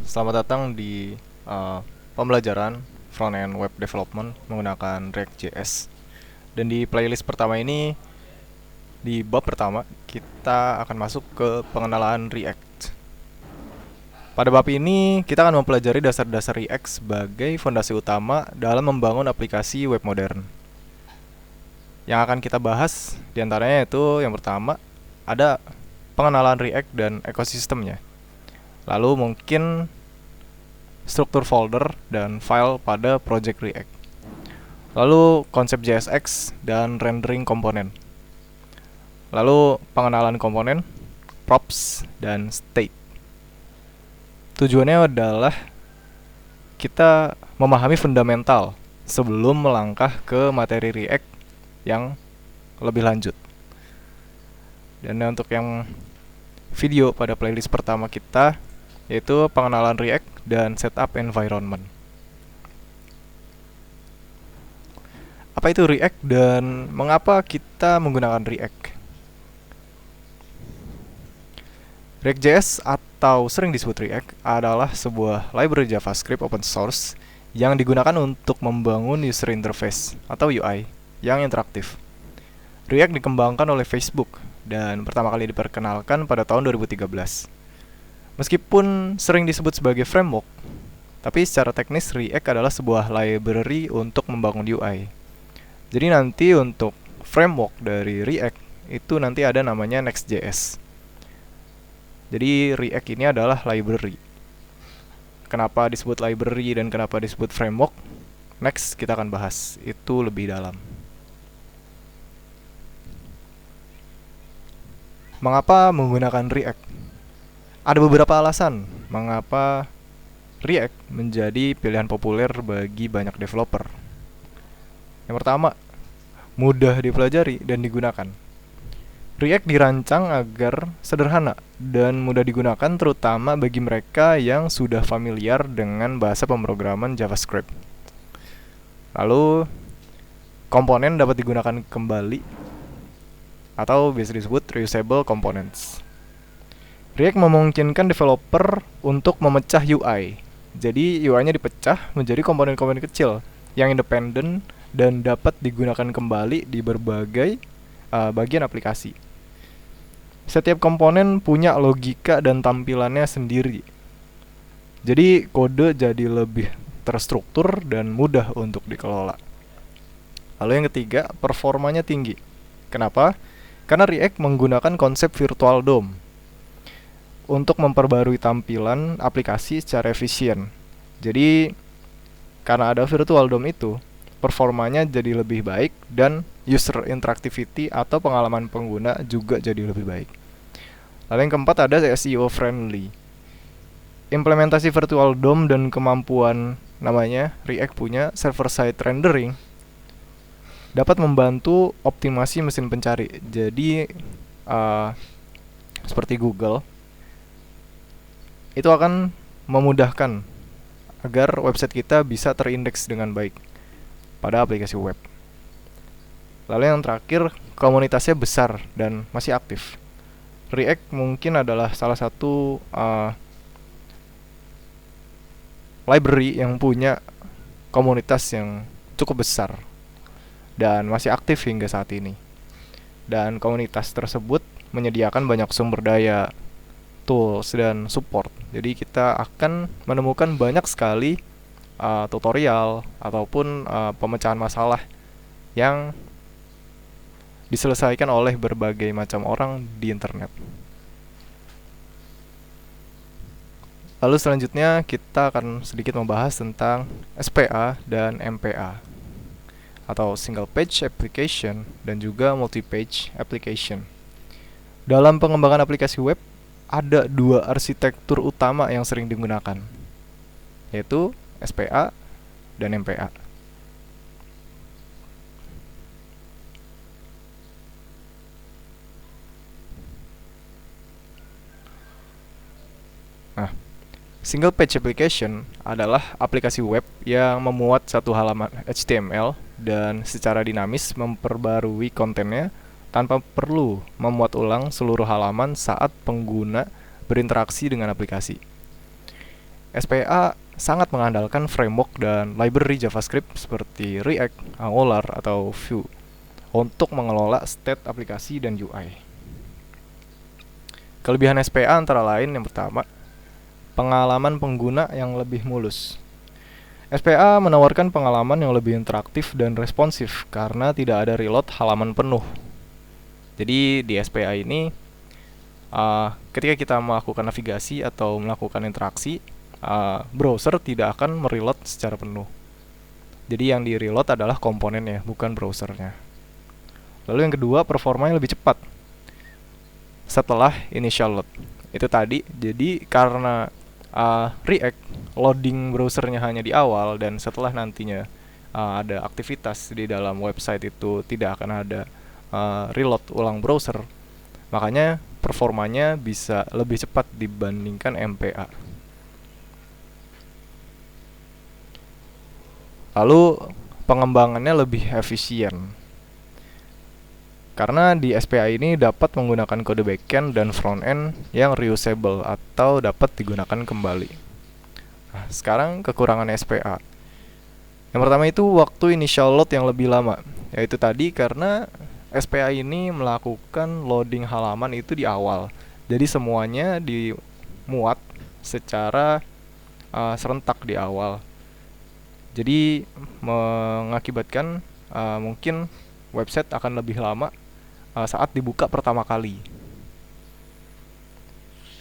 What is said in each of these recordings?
Selamat datang di pembelajaran front-end web development menggunakan React.js. Dan di playlist pertama ini, di bab pertama, kita akan masuk ke pengenalan React. Pada bab ini, kita akan mempelajari dasar-dasar React sebagai fondasi utama dalam membangun aplikasi web modern. Yang akan kita bahas diantaranya itu yang pertama, ada pengenalan React dan ekosistemnya. Lalu mungkin struktur folder dan file pada project React. Lalu konsep JSX dan rendering komponen. Lalu pengenalan komponen, props, dan state. Tujuannya adalah kita memahami fundamental sebelum melangkah ke materi React yang lebih lanjut. Dan untuk yang video pada playlist pertama kita, yaitu pengenalan React dan setup environment. Apa itu React dan mengapa kita menggunakan React? React.js atau sering disebut React adalah sebuah library JavaScript open source yang digunakan untuk membangun user interface atau UI yang interaktif. React dikembangkan oleh Facebook dan pertama kali diperkenalkan pada tahun 2013. Meskipun sering disebut sebagai framework, tapi secara teknis React adalah sebuah library untuk membangun UI. Jadi nanti untuk framework dari React itu nanti ada namanya Next.js. Jadi React ini adalah library. Kenapa disebut library dan kenapa disebut framework? Next kita akan bahas itu lebih dalam. Mengapa menggunakan React? Ada beberapa alasan mengapa React menjadi pilihan populer bagi banyak developer. Yang pertama, mudah dipelajari dan digunakan. React dirancang agar sederhana dan mudah digunakan terutama bagi mereka yang sudah familiar dengan bahasa pemrograman JavaScript. Lalu, komponen dapat digunakan kembali atau biasa disebut reusable components. React memungkinkan developer untuk memecah UI. Jadi UI-nya dipecah menjadi komponen-komponen kecil yang independen dan dapat digunakan kembali di berbagai bagian aplikasi. Setiap komponen punya logika dan tampilannya sendiri. Jadi kode jadi lebih terstruktur dan mudah untuk dikelola. Lalu yang ketiga, performanya tinggi. Kenapa? Karena React menggunakan konsep virtual DOM untuk memperbarui tampilan aplikasi secara efisien. Jadi, karena ada virtual DOM itu, performanya jadi lebih baik dan user interactivity atau pengalaman pengguna juga jadi lebih baik. Lalu yang keempat ada SEO friendly. Implementasi virtual DOM dan kemampuan namanya React punya server side rendering dapat membantu optimasi mesin pencari. Jadi, seperti Google, itu akan memudahkan agar website kita bisa terindeks dengan baik pada aplikasi web. Lalu yang terakhir, komunitasnya besar dan masih aktif. React mungkin adalah salah satu library yang punya komunitas yang cukup besar dan masih aktif hingga saat ini. Dan komunitas tersebut menyediakan banyak sumber daya, tools, dan support. Jadi kita akan menemukan banyak sekali tutorial ataupun pemecahan masalah yang diselesaikan oleh berbagai macam orang di internet. Lalu selanjutnya kita akan sedikit membahas tentang SPA dan MPA atau Single Page Application dan juga Multi-Page Application. Dalam pengembangan aplikasi web ada dua arsitektur utama yang sering digunakan, yaitu SPA dan MPA. Nah, Single Page Application adalah aplikasi web yang memuat satu halaman HTML dan secara dinamis memperbarui kontennya tanpa perlu memuat ulang seluruh halaman saat pengguna berinteraksi dengan aplikasi. SPA sangat mengandalkan framework dan library JavaScript seperti React, Angular, atau Vue untuk mengelola state aplikasi dan UI. Kelebihan SPA antara lain yang pertama, pengalaman pengguna yang lebih mulus. SPA menawarkan pengalaman yang lebih interaktif dan responsif karena tidak ada reload halaman penuh. Jadi di SPA ini, ketika kita melakukan navigasi atau melakukan interaksi, browser tidak akan mereload secara penuh. Jadi yang di reload adalah komponennya, bukan browsernya. Lalu yang kedua, performanya lebih cepat setelah initial load. Itu tadi, jadi karena React loading browsernya hanya di awal dan setelah nantinya ada aktivitas di dalam website itu tidak akan ada reload ulang browser, makanya performanya bisa lebih cepat dibandingkan MPA. Lalu pengembangannya lebih efisien karena di SPA ini dapat menggunakan kode backend dan frontend yang reusable atau dapat digunakan kembali. Nah, sekarang kekurangan SPA. Yang pertama itu waktu initial load yang lebih lama, yaitu tadi karena SPA ini melakukan loading halaman itu di awal. Jadi semuanya dimuat secara serentak di awal. Jadi mengakibatkan mungkin website akan lebih lama saat dibuka pertama kali.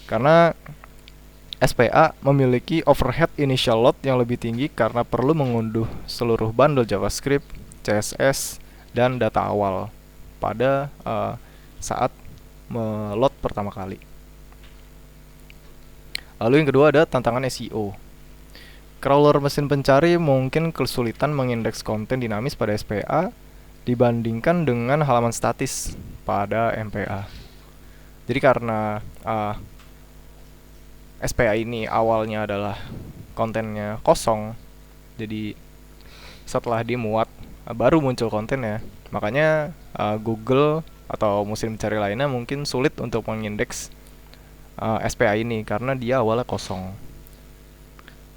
Karena SPA memiliki overhead initial load yang lebih tinggi karena perlu mengunduh seluruh bundle JavaScript, CSS, dan data awal pada saat meload pertama kali. Lalu yang kedua ada tantangan SEO. Crawler mesin pencari mungkin kesulitan mengindeks konten dinamis pada SPA dibandingkan dengan halaman statis pada MPA. Jadi karena SPA ini awalnya adalah kontennya kosong, jadi setelah dimuat baru muncul kontennya, makanya Google atau mesin pencari lainnya mungkin sulit untuk mengindeks SPA ini karena dia awalnya kosong.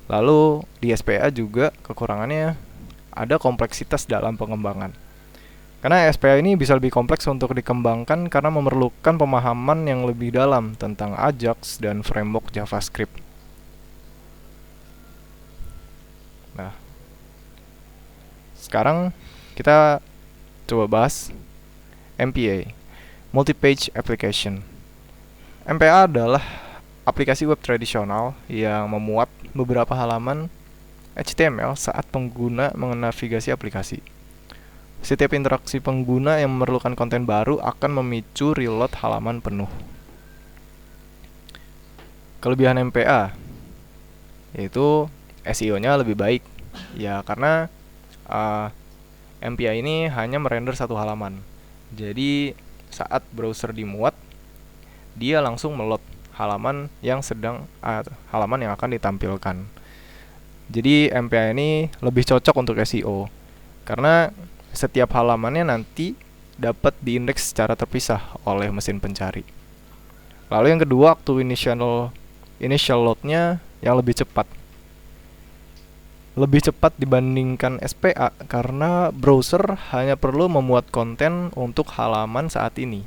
Lalu di SPA juga kekurangannya ada kompleksitas dalam pengembangan. Karena SPA ini bisa lebih kompleks untuk dikembangkan karena memerlukan pemahaman yang lebih dalam tentang Ajax dan framework JavaScript. Nah, sekarang kita coba bahas MPA, Multi-Page Application. MPA adalah aplikasi web tradisional yang memuat beberapa halaman HTML saat pengguna menavigasi aplikasi. Setiap interaksi pengguna yang memerlukan konten baru akan memicu reload halaman penuh. Kelebihan MPA yaitu SEO-nya lebih baik, ya karena MPA ini hanya merender satu halaman. Jadi saat browser dimuat, dia langsung meload halaman yang akan ditampilkan. Jadi MPA ini lebih cocok untuk SEO karena setiap halamannya nanti dapat diindeks secara terpisah oleh mesin pencari. Lalu yang kedua, waktu initial load-nya yang lebih cepat. Lebih cepat dibandingkan SPA karena browser hanya perlu memuat konten untuk halaman saat ini.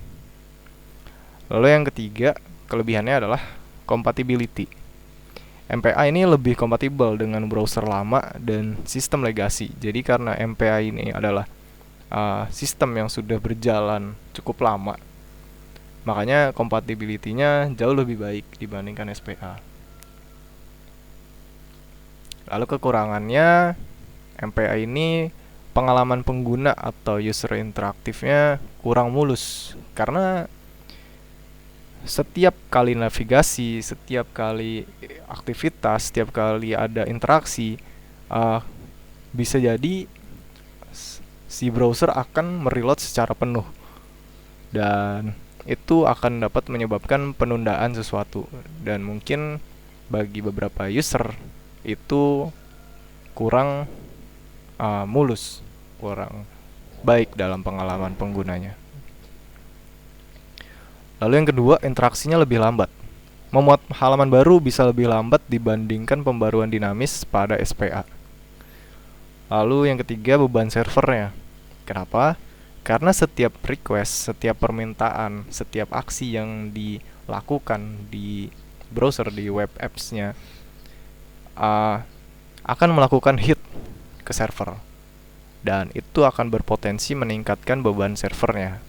Lalu yang ketiga, kelebihannya adalah compatibility. MPA ini lebih kompatibel dengan browser lama dan sistem legacy. Jadi karena MPA ini adalah sistem yang sudah berjalan cukup lama, makanya compatibility-nya jauh lebih baik dibandingkan SPA. Lalu kekurangannya, MPA ini pengalaman pengguna atau user interaktifnya kurang mulus karena setiap kali navigasi, setiap kali aktivitas, setiap kali ada interaksi, bisa jadi si browser akan mereload secara penuh dan itu akan dapat menyebabkan penundaan sesuatu, dan mungkin bagi beberapa user itu kurang mulus, kurang baik dalam pengalaman penggunanya. Lalu yang kedua, interaksinya lebih lambat. memuat halaman baru bisa lebih lambat dibandingkan pembaruan dinamis pada SPA. Lalu yang ketiga, beban servernya. Kenapa? Karena setiap request, setiap permintaan, setiap aksi yang dilakukan di browser, di web apps-nya akan melakukan hit ke server, dan itu akan berpotensi meningkatkan beban servernya.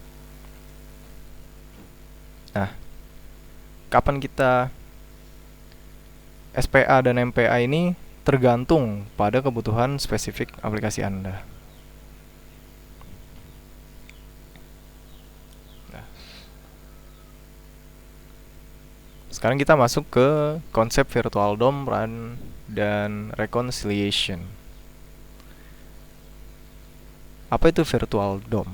Nah, kapan kita SPA dan MPA ini tergantung pada kebutuhan spesifik aplikasi Anda. Nah, sekarang kita masuk ke konsep virtual DOM, run, dan reconciliation. Apa itu virtual DOM?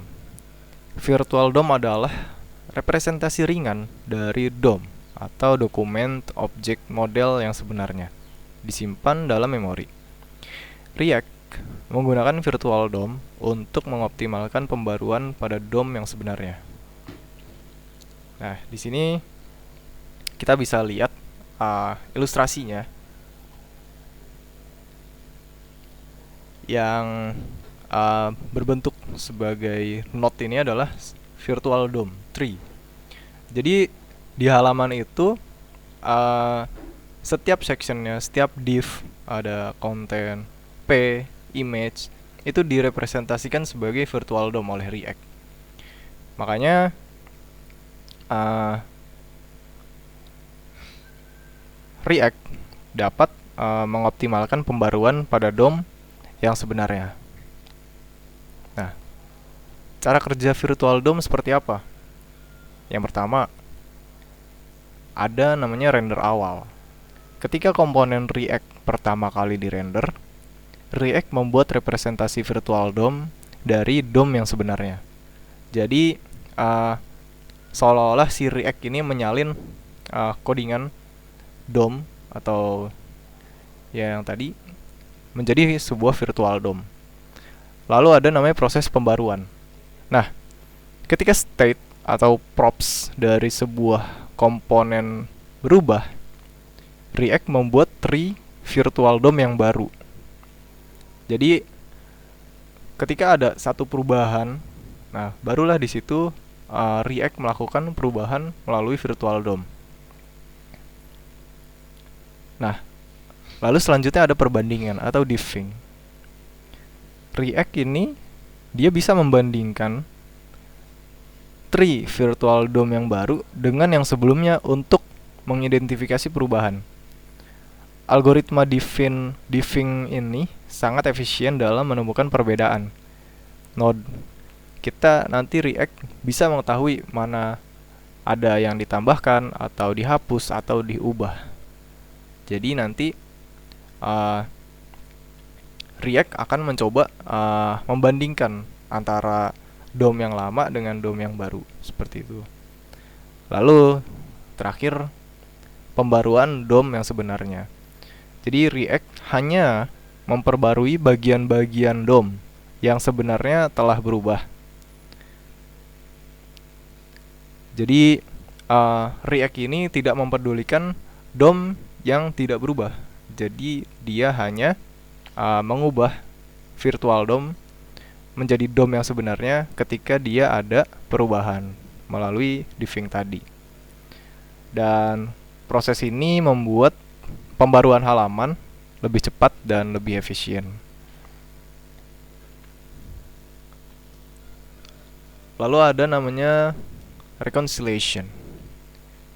Virtual DOM adalah representasi ringan dari DOM atau Document Object Model yang sebenarnya, disimpan dalam memori. React menggunakan virtual DOM untuk mengoptimalkan pembaruan pada DOM yang sebenarnya. Nah, di sini kita bisa lihat ilustrasinya yang berbentuk sebagai node. Ini adalah virtual DOM tree. Jadi di halaman itu setiap sectionnya, setiap div, ada konten, p, image, itu direpresentasikan sebagai virtual DOM oleh React. Makanya React dapat mengoptimalkan pembaruan pada DOM yang sebenarnya. Nah, cara kerja virtual DOM seperti apa? Yang pertama, ada namanya render awal. Ketika komponen React pertama kali dirender, React membuat representasi virtual DOM dari DOM yang sebenarnya. Jadi seolah-olah si React ini menyalin codingan DOM atau ya yang tadi menjadi sebuah virtual DOM. Lalu ada namanya proses pembaruan. Nah, ketika state atau props dari sebuah komponen berubah, React membuat tree virtual DOM yang baru. Jadi ketika ada satu perubahan, nah barulah di situ React melakukan perubahan melalui virtual DOM. Nah, lalu selanjutnya ada perbandingan atau diffing. React ini dia bisa membandingkan tree virtual DOM yang baru dengan yang sebelumnya untuk mengidentifikasi perubahan. Algoritma diffing ini sangat efisien dalam menemukan perbedaan node. Kita nanti React bisa mengetahui mana ada yang ditambahkan atau dihapus atau diubah. Jadi nanti React akan mencoba membandingkan antara DOM yang lama dengan DOM yang baru, seperti itu. Lalu terakhir, pembaruan DOM yang sebenarnya. Jadi React hanya memperbarui bagian-bagian DOM yang sebenarnya telah berubah. Jadi React ini tidak mempedulikan DOM yang tidak berubah. Jadi dia hanya mengubah virtual DOM menjadi DOM yang sebenarnya ketika dia ada perubahan melalui diffing tadi. Dan proses ini membuat pembaruan halaman lebih cepat dan lebih efisien. Lalu ada namanya reconciliation.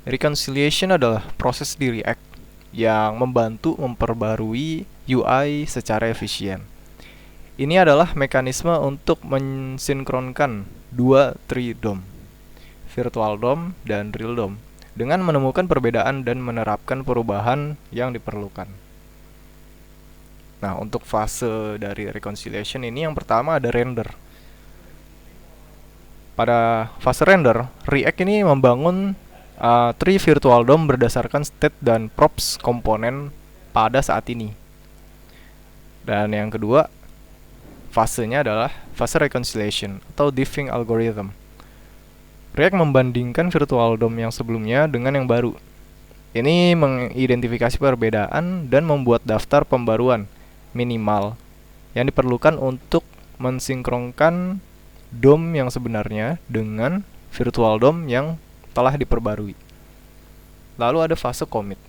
Reconciliation adalah proses di React yang membantu memperbarui UI secara efisien. Ini adalah mekanisme untuk mensinkronkan dua tree DOM, virtual DOM dan real DOM, dengan menemukan perbedaan dan menerapkan perubahan yang diperlukan. Nah, untuk fase dari reconciliation ini yang pertama ada render. Pada fase render, React ini membangun tree virtual DOM berdasarkan state dan props komponen pada saat ini. Dan yang kedua, fasenya adalah fase reconciliation atau diffing algorithm. React membandingkan virtual DOM yang sebelumnya dengan yang baru. Ini mengidentifikasi perbedaan dan membuat daftar pembaruan minimal yang diperlukan untuk mensinkronkan DOM yang sebenarnya dengan virtual DOM yang telah diperbarui. Lalu ada fase commit.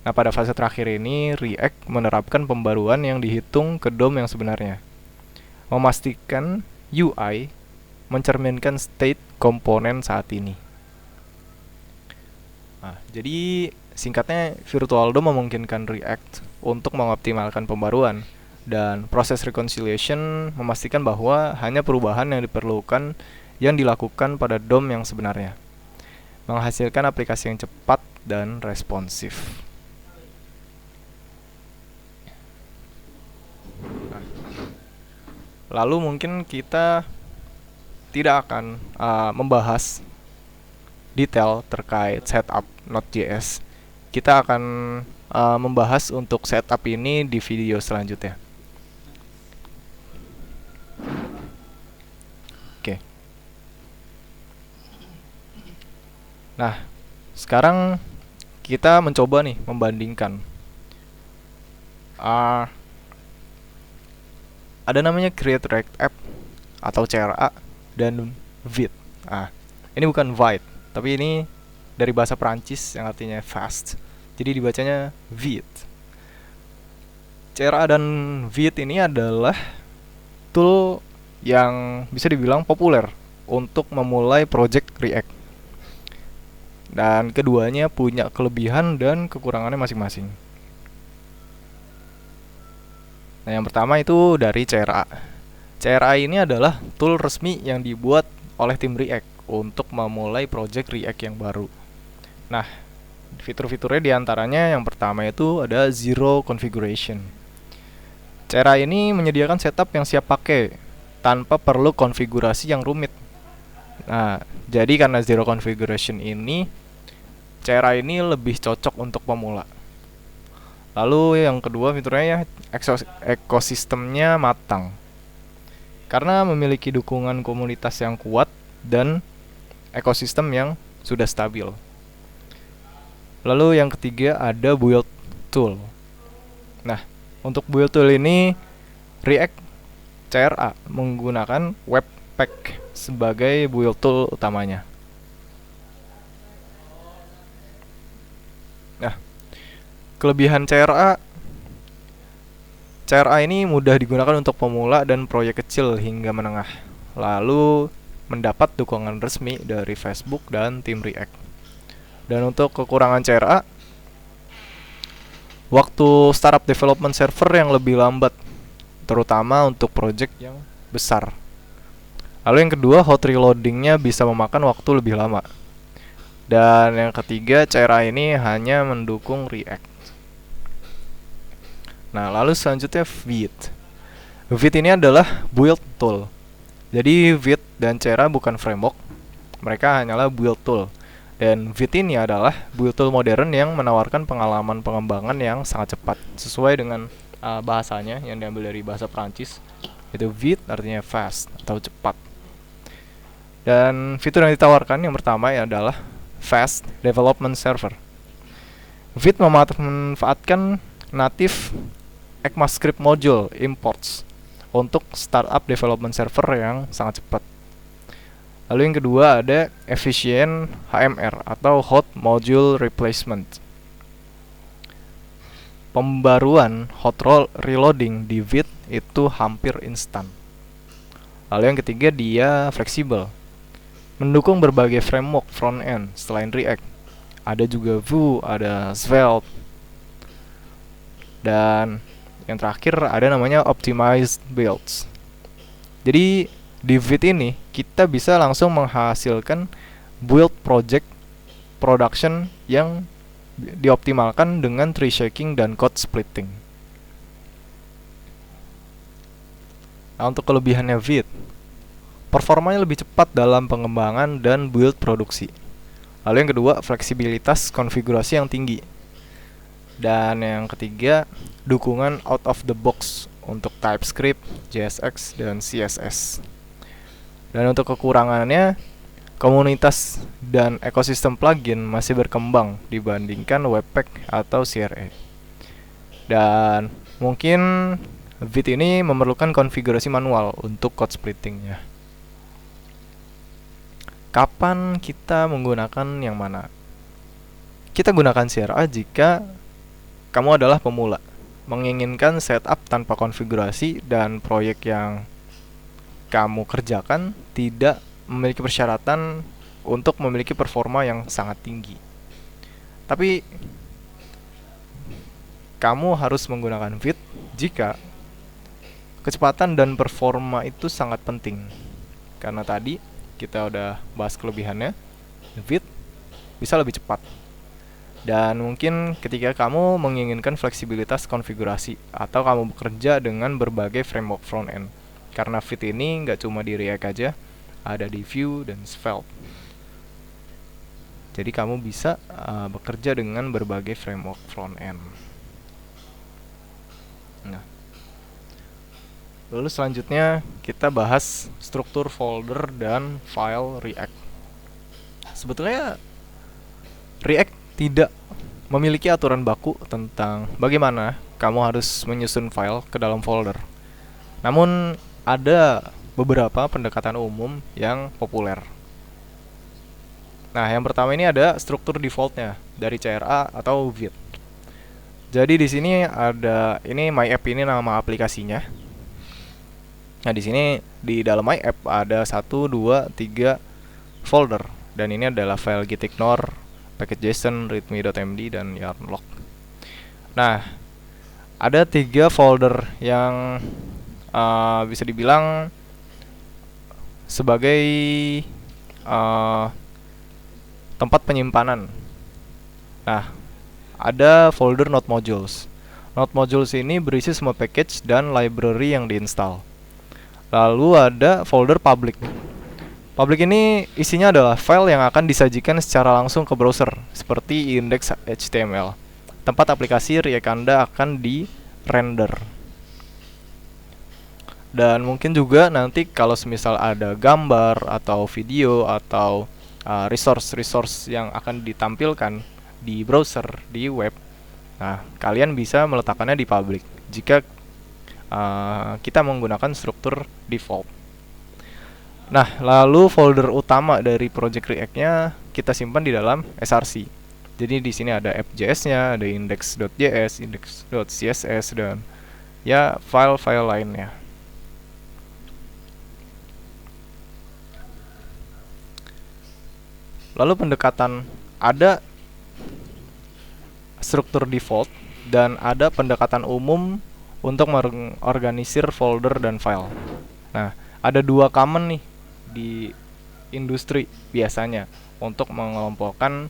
Nah, pada fase terakhir ini, React menerapkan pembaruan yang dihitung ke DOM yang sebenarnya, memastikan UI mencerminkan state komponen saat ini. Nah, jadi singkatnya, virtual DOM memungkinkan React untuk mengoptimalkan pembaruan, dan proses reconciliation memastikan bahwa hanya perubahan yang diperlukan yang dilakukan pada DOM yang sebenarnya, menghasilkan aplikasi yang cepat dan responsif. Lalu mungkin kita tidak akan membahas detail terkait setup Node.js. Kita akan membahas untuk setup ini di video selanjutnya. Oke. Nah, sekarang kita mencoba nih membandingkan. Ada namanya Create React App atau CRA dan Vite. Ini bukan Vite, tapi ini dari bahasa Perancis yang artinya fast. Jadi dibacanya Vite. CRA dan Vite ini adalah tool yang bisa dibilang populer untuk memulai project React. Dan keduanya punya kelebihan dan kekurangannya masing-masing. Nah, yang pertama itu dari CRA. CRA ini adalah tool resmi yang dibuat oleh tim React untuk memulai project React yang baru. Nah, fitur-fiturnya diantaranya yang pertama itu ada Zero Configuration. CRA ini menyediakan setup yang siap pakai tanpa perlu konfigurasi yang rumit. Nah, jadi karena Zero Configuration ini, CRA ini lebih cocok untuk pemula. Lalu yang kedua fiturnya ya, ekosistemnya matang. Karena memiliki dukungan komunitas yang kuat dan ekosistem yang sudah stabil. Lalu yang ketiga ada build tool. Nah, untuk build tool ini React CRA menggunakan Webpack sebagai build tool utamanya. Nah, kelebihan CRA ini mudah digunakan untuk pemula dan proyek kecil hingga menengah. Lalu mendapat dukungan resmi dari Facebook dan tim React. Dan untuk kekurangan CRA, waktu startup development server yang lebih lambat, terutama untuk project yang besar. Lalu yang kedua, hot reloadingnya bisa memakan waktu lebih lama. Dan yang ketiga, CRA ini hanya mendukung React. Nah, lalu selanjutnya Vite. Vite ini adalah build tool. Jadi Vite dan CRA bukan framework, mereka hanyalah build tool. Dan Vite ini adalah build tool modern yang menawarkan pengalaman pengembangan yang sangat cepat, sesuai dengan bahasanya yang diambil dari bahasa Prancis. Itu Vite artinya fast atau cepat. Dan fitur yang ditawarkan yang pertama adalah Fast Development Server. Vite memanfaatkan native ECMAScript module imports untuk startup development server yang sangat cepat. Lalu yang kedua ada efficient HMR atau hot module replacement. Pembaruan hot reloading di Vite itu hampir instan. Lalu yang ketiga dia fleksibel, mendukung berbagai framework front-end selain React. Ada juga Vue, ada Svelte. Dan yang terakhir ada namanya Optimized Builds. Jadi di Vite ini kita bisa langsung menghasilkan build project production yang dioptimalkan dengan tree shaking dan code splitting. Nah, untuk kelebihannya Vite, performanya lebih cepat dalam pengembangan dan build produksi. Lalu yang kedua, fleksibilitas konfigurasi yang tinggi. Dan yang ketiga, dukungan out of the box untuk TypeScript, JSX, dan CSS. Dan untuk kekurangannya, komunitas dan ekosistem plugin masih berkembang dibandingkan Webpack atau CRE. Dan mungkin Vite ini memerlukan konfigurasi manual untuk code splittingnya. Kapan kita menggunakan yang mana? Kita gunakan CRA jika kamu adalah pemula, menginginkan setup tanpa konfigurasi dan proyek yang kamu kerjakan tidak memiliki persyaratan untuk memiliki performa yang sangat tinggi. Tapi kamu harus menggunakan Vite jika kecepatan dan performa itu sangat penting. Karena tadi kita udah bahas kelebihannya, Vite bisa lebih cepat. Dan mungkin ketika kamu menginginkan fleksibilitas konfigurasi atau kamu bekerja dengan berbagai framework front-end. Karena Vite ini nggak cuma di React aja, ada di Vue dan Svelte. Jadi kamu bisa bekerja dengan berbagai framework front-end. Nah, lalu selanjutnya kita bahas struktur folder dan file React. Sebetulnya React tidak memiliki aturan baku tentang bagaimana kamu harus menyusun file ke dalam folder. Namun ada beberapa pendekatan umum yang populer. Nah, yang pertama ini ada struktur defaultnya dari CRA atau Vite. Jadi di sini ada ini My App, ini nama aplikasinya. Nah, di sini di dalam My App ada 1, 2, 3 folder, dan ini adalah file gitignore, package.json, readme.md, dan yarn-log. Nah, ada 3 folder yang bisa dibilang sebagai tempat penyimpanan. Nah, ada folder Node Modules. Node Modules ini berisi semua package dan library yang diinstal. Lalu ada folder public. Public ini isinya adalah file yang akan disajikan secara langsung ke browser, seperti index.html. Tempat aplikasi React Anda akan di-render. Dan mungkin juga nanti kalau semisal ada gambar atau video atau resource yang akan ditampilkan di browser, di web, nah kalian bisa meletakkannya di public jika kita menggunakan struktur default. Nah, lalu folder utama dari project React-nya kita simpan di dalam src. Jadi di sini ada app.js-nya, ada index.js, index.css, dan ya file-file lainnya. Lalu pendekatan, ada struktur default dan ada pendekatan umum untuk mengorganisir folder dan file. Nah, ada 2 common nih di industri biasanya untuk mengelompokkan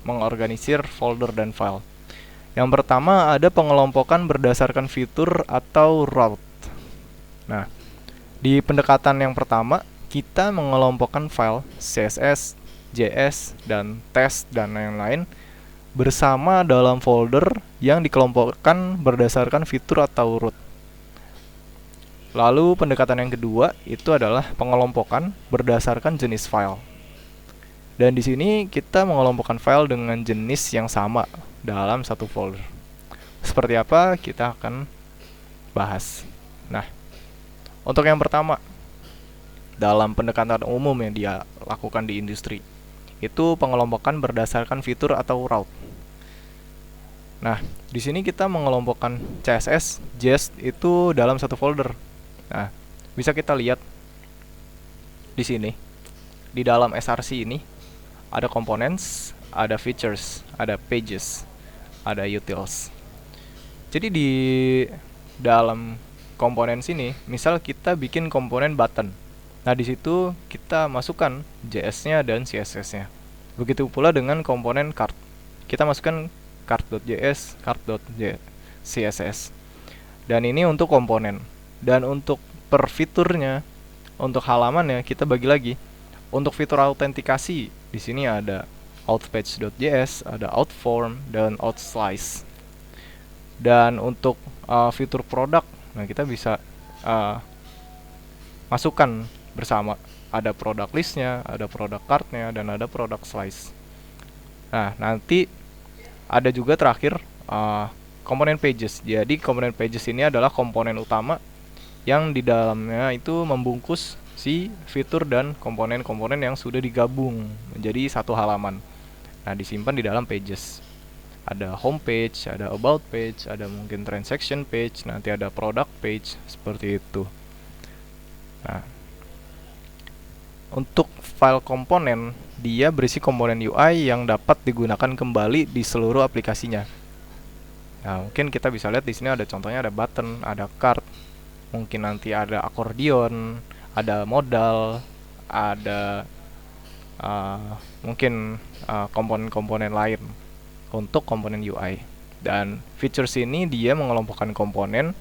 mengorganisir folder dan file. Yang pertama ada pengelompokan berdasarkan fitur atau route. Nah, di pendekatan yang pertama kita mengelompokkan file CSS, JS, dan test dan lain-lain bersama dalam folder yang dikelompokkan berdasarkan fitur atau root. Lalu pendekatan yang kedua itu adalah pengelompokan berdasarkan jenis file. Dan di sini kita mengelompokkan file dengan jenis yang sama dalam satu folder. Seperti apa kita akan bahas. Nah, untuk yang pertama, dalam pendekatan umum yang dia lakukan di industri, itu pengelompokan berdasarkan fitur atau route. Nah, di sini kita mengelompokkan CSS, JS itu dalam satu folder. Nah, bisa kita lihat di sini. Di dalam src ini ada components, ada features, ada pages, ada utils. Jadi di dalam components ini, misal kita bikin komponen button. Nah, di situ kita masukkan JS-nya dan CSS-nya. Begitu pula dengan komponen card. Kita masukkan card.js, card.css. Dan ini untuk komponen. Dan untuk per fiturnya, untuk halamannya kita bagi lagi. Untuk fitur autentikasi, di sini ada outpage.js, ada outform, dan outslice. Dan untuk fitur produk, nah kita bisa masukkan bersama ada product listnya, ada product cardnya, dan ada product slice. Nah, nanti ada juga terakhir komponen pages. Jadi komponen pages ini adalah komponen utama yang di dalamnya itu membungkus si fitur dan komponen-komponen yang sudah digabung menjadi satu halaman. Nah, disimpan di dalam pages. Ada home page, ada about page, ada mungkin transaction page, nanti ada product page, seperti itu. Nah, untuk file komponen, dia berisi komponen UI yang dapat digunakan kembali di seluruh aplikasinya. Nah, mungkin kita bisa lihat di sini ada contohnya, ada button, ada card, mungkin nanti ada accordion, ada modal, ada mungkin komponen-komponen lain untuk komponen UI. Dan features ini dia mengelompokkan komponen,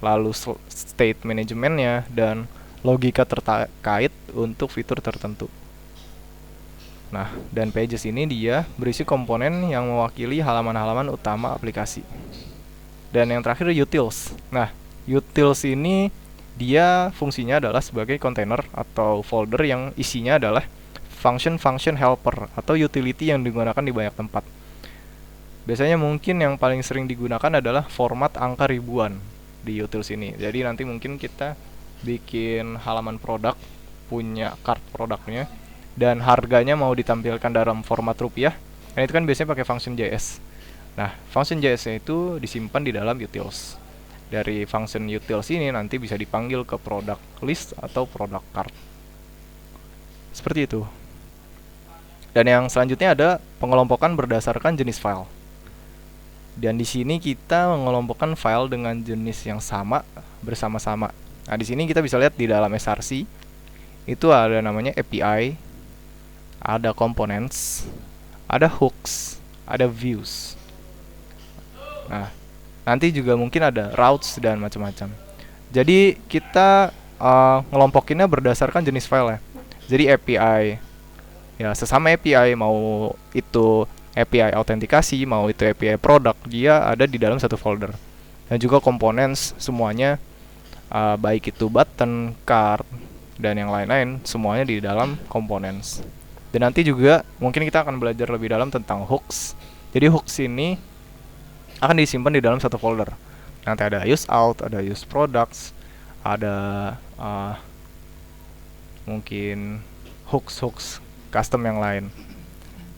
lalu state manajemennya, dan logika terkait untuk fitur tertentu. Nah, dan pages ini dia berisi komponen yang mewakili halaman-halaman utama aplikasi. Dan yang terakhir utils. Nah, utils ini dia fungsinya adalah sebagai container atau folder yang isinya adalah function-function helper atau utility yang digunakan di banyak tempat. Biasanya mungkin yang paling sering digunakan adalah format angka ribuan di utils ini. Jadi nanti mungkin kita bikin halaman produk, punya card produknya, dan harganya mau ditampilkan dalam format rupiah. Dan itu kan biasanya pakai function JS. Nah, function JS itu disimpan di dalam utils. Dari function utils ini nanti bisa dipanggil ke product list atau product card. Seperti itu. Dan yang selanjutnya ada pengelompokan berdasarkan jenis file. Dan di sini kita mengelompokkan file dengan jenis yang sama bersama-sama. Nah, di sini kita bisa lihat di dalam SRC itu ada namanya API, ada components, ada hooks, ada views. Nah, nanti juga mungkin ada routes dan macam-macam. Jadi kita ngelompokinnya berdasarkan jenis file ya. Jadi API ya sesama API, mau itu API autentikasi, mau itu API produk, dia ada di dalam satu folder. Dan juga components semuanya, baik itu button, card, dan yang lain-lain, semuanya di dalam components. Dan nanti juga mungkin kita akan belajar lebih dalam tentang hooks. Jadi hooks ini akan disimpan di dalam satu folder. Nanti ada use out, ada use products, ada mungkin hooks custom yang lain.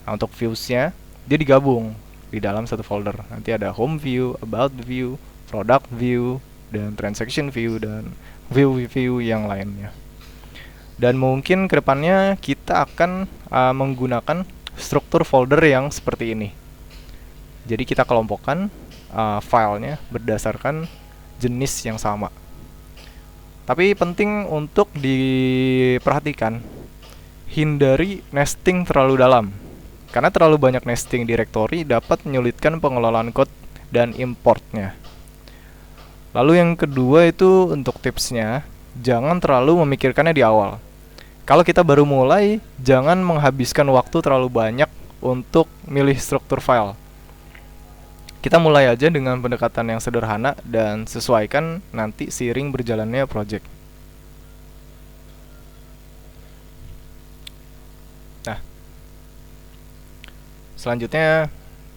Nah, untuk views-nya dia digabung di dalam satu folder. Nanti ada home view, about view, product view, dan transaction view, dan view yang lainnya. Dan mungkin kedepannya kita akan menggunakan struktur folder yang seperti ini. Jadi kita kelompokkan filenya berdasarkan jenis yang sama. Tapi penting untuk diperhatikan, hindari nesting terlalu dalam. Karena terlalu banyak nesting directory dapat menyulitkan pengelolaan code dan importnya. Lalu yang kedua itu untuk tipsnya, jangan terlalu memikirkannya di awal. Kalau kita baru mulai, jangan menghabiskan waktu terlalu banyak untuk milih struktur file. Kita mulai aja dengan pendekatan yang sederhana dan sesuaikan nanti seiring berjalannya project. Nah, selanjutnya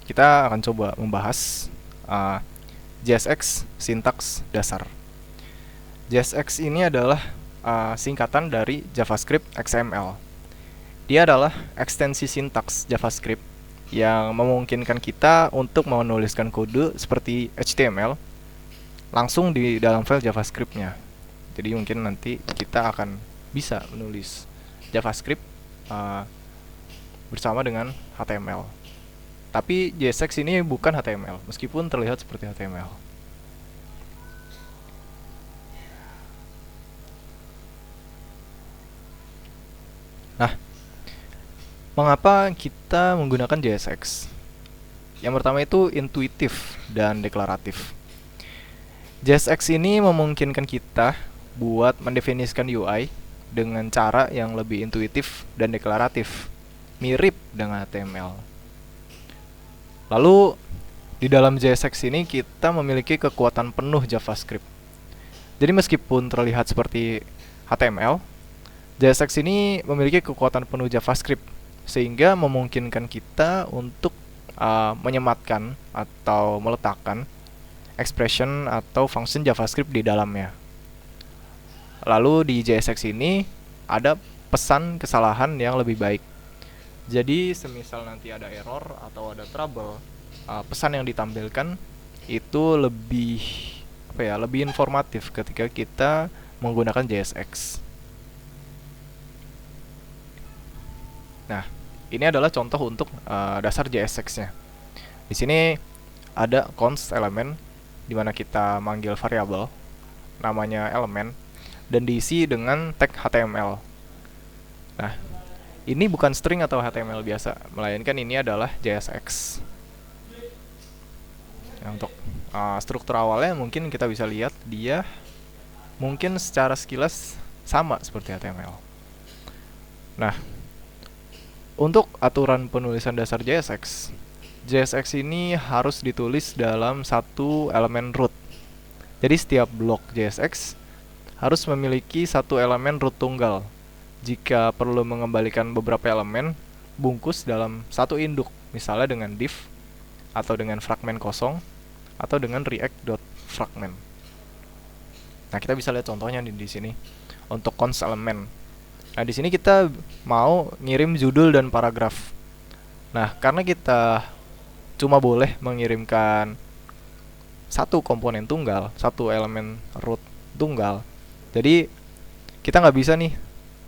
kita akan coba membahas JSX sintaks dasar. JSX ini adalah singkatan dari JavaScript XML. Dia adalah ekstensi sintaks JavaScript yang memungkinkan kita untuk menuliskan kode seperti HTML langsung di dalam file JavaScript-nya. Jadi mungkin nanti kita akan bisa menulis JavaScript bersama dengan HTML. Tapi JSX ini bukan HTML, meskipun terlihat seperti HTML. Nah, mengapa kita menggunakan JSX? Yang pertama itu intuitif dan deklaratif. JSX ini memungkinkan kita buat mendefinisikan UI dengan cara yang lebih intuitif dan deklaratif, mirip dengan HTML. Lalu, di dalam JSX ini kita memiliki kekuatan penuh JavaScript. Jadi meskipun terlihat seperti HTML, JSX ini memiliki kekuatan penuh JavaScript sehingga memungkinkan kita untuk menyematkan atau meletakkan expression atau function JavaScript di dalamnya. Lalu di JSX ini ada pesan kesalahan yang lebih baik. Jadi semisal nanti ada error atau ada trouble, pesan yang ditampilkan itu lebih lebih informatif ketika kita menggunakan JSX. Nah, ini adalah contoh untuk dasar JSX-nya. Di sini ada const element di mana kita manggil variabel namanya element dan diisi dengan tag HTML. Nah, ini bukan string atau HTML biasa, melainkan ini adalah JSX. Nah, untuk struktur awalnya mungkin kita bisa lihat dia mungkin secara sekilas sama seperti HTML. Nah, untuk aturan penulisan dasar JSX, JSX ini harus ditulis dalam satu elemen root. Jadi setiap blok JSX harus memiliki satu elemen root tunggal. Jika perlu mengembalikan beberapa elemen, bungkus dalam satu induk, misalnya dengan div, atau dengan fragmen kosong, atau dengan react.fragment. Nah, kita bisa lihat contohnya di sini untuk const element. Nah, di sini kita mau ngirim judul dan paragraf. Nah, karena kita cuma boleh mengirimkan satu komponen tunggal, satu elemen root tunggal, jadi kita nggak bisa nih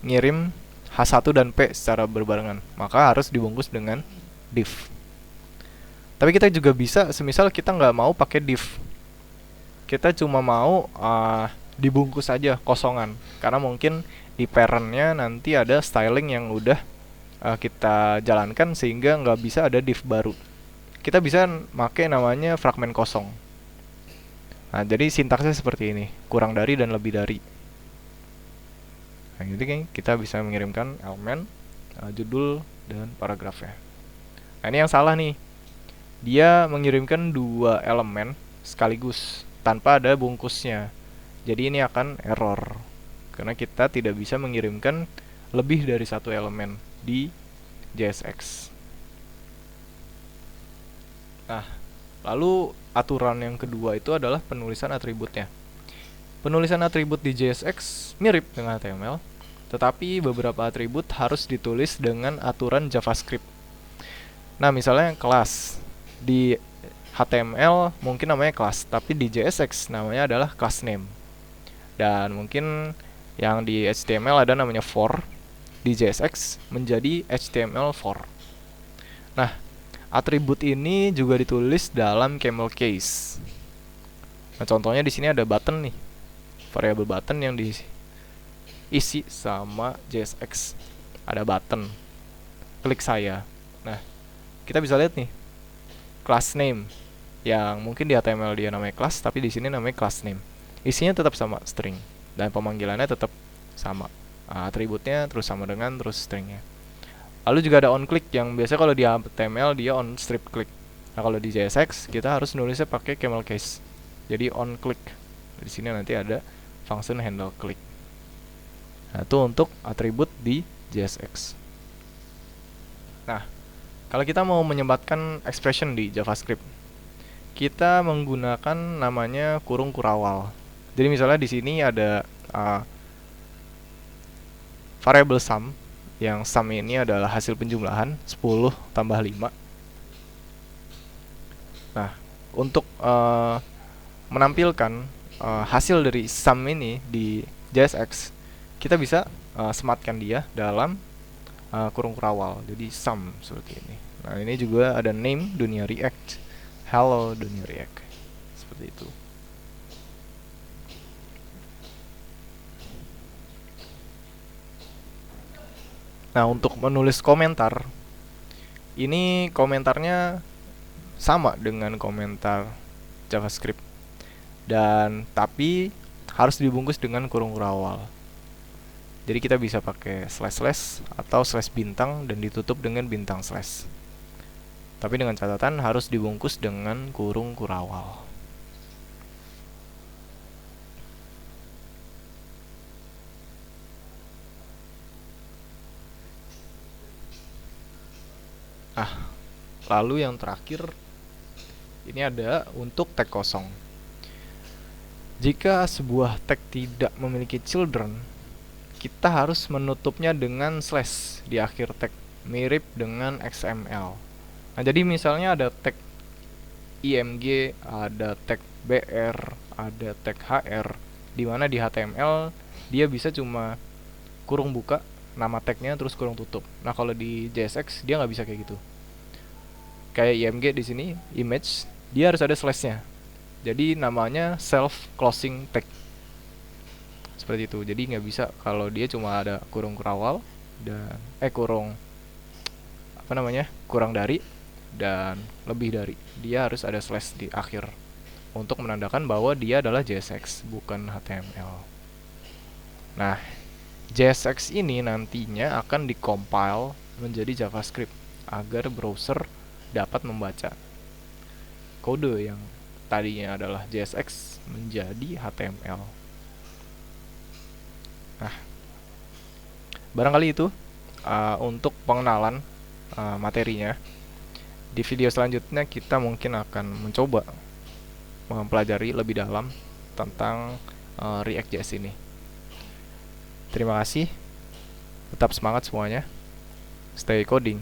ngirim H1 dan P secara berbarengan, maka harus dibungkus dengan div. Tapi kita juga bisa, semisal kita nggak mau pakai div, kita cuma mau dibungkus aja kosongan, karena mungkin di parentnya nanti ada styling yang udah kita jalankan sehingga nggak bisa ada div baru. Kita bisa pakai namanya fragmen kosong. Nah, jadi sintaksnya seperti ini, kurang dari dan lebih dari. Nah, jadi kita bisa mengirimkan elemen, judul, dan paragrafnya. Nah, ini yang salah nih. Dia mengirimkan dua elemen sekaligus tanpa ada bungkusnya. Jadi ini akan error karena kita tidak bisa mengirimkan lebih dari satu elemen di JSX. Nah, lalu aturan yang kedua itu adalah penulisan atributnya. Penulisan atribut di JSX mirip dengan HTML, tetapi beberapa atribut harus ditulis dengan aturan JavaScript. Nah, misalnya kelas. Di HTML mungkin namanya kelas, tapi di JSX namanya adalah class name. Dan mungkin yang di HTML ada namanya for, di JSX menjadi HTML4. Nah, atribut ini juga ditulis dalam camel case. Nah, contohnya di sini ada button nih, variabel button yang diisi sama JSX. Ada button, klik saya. Nah, kita bisa lihat nih class name yang mungkin di HTML dia namanya class, tapi di sini namanya class name. Isinya tetap sama string dan pemanggilannya tetap sama. Atributnya terus sama dengan terus stringnya. Lalu juga ada on click yang biasanya kalau di HTML dia on strip click. Nah, kalau di JSX kita harus nulisnya pakai camel case. Jadi on click. Di sini nanti ada function handle click. Nah, itu untuk atribut di JSX. Nah, kalau kita mau menyematkan expression di JavaScript, kita menggunakan namanya kurung kurawal. Jadi misalnya di sini ada variable sum, yang sum ini adalah hasil penjumlahan 10 tambah 5. Nah, untuk menampilkan hasil dari sum ini di JSX, kita bisa sematkan dia dalam kurung kurawal, jadi sum seperti ini. Nah, ini juga ada name dunia React, hello dunia React, seperti itu. Nah, untuk menulis komentar, ini komentarnya sama dengan komentar JavaScript, dan tapi harus dibungkus dengan kurung kurawal. Jadi kita bisa pakai slash atau slash bintang dan ditutup dengan bintang slash. Tapi dengan catatan harus dibungkus dengan kurung kurawal. Lalu yang terakhir, ini ada untuk tag kosong. Jika sebuah tag tidak memiliki children, kita harus menutupnya dengan slash di akhir tag, mirip dengan XML. Nah, jadi misalnya ada tag IMG, ada tag BR, ada tag HR, di mana di HTML dia bisa cuma kurung buka nama tagnya terus kurung tutup. Nah, kalau di JSX dia nggak bisa kayak gitu. Kayak IMG di sini, image, dia harus ada slashnya. Jadi namanya self closing tag. Seperti itu. Jadi nggak bisa kalau dia cuma ada kurung kurawal dan kurung apa namanya? Kurang dari dan lebih dari. Dia harus ada slash di akhir untuk menandakan bahwa dia adalah JSX bukan HTML. Nah, JSX ini nantinya akan dikompil menjadi JavaScript agar browser dapat membaca kode yang tadinya adalah JSX menjadi HTML. Nah, barangkali itu untuk pengenalan materinya. Di video selanjutnya kita mungkin akan mencoba mempelajari lebih dalam tentang React.js ini. Terima kasih. Tetap semangat semuanya. Stay coding.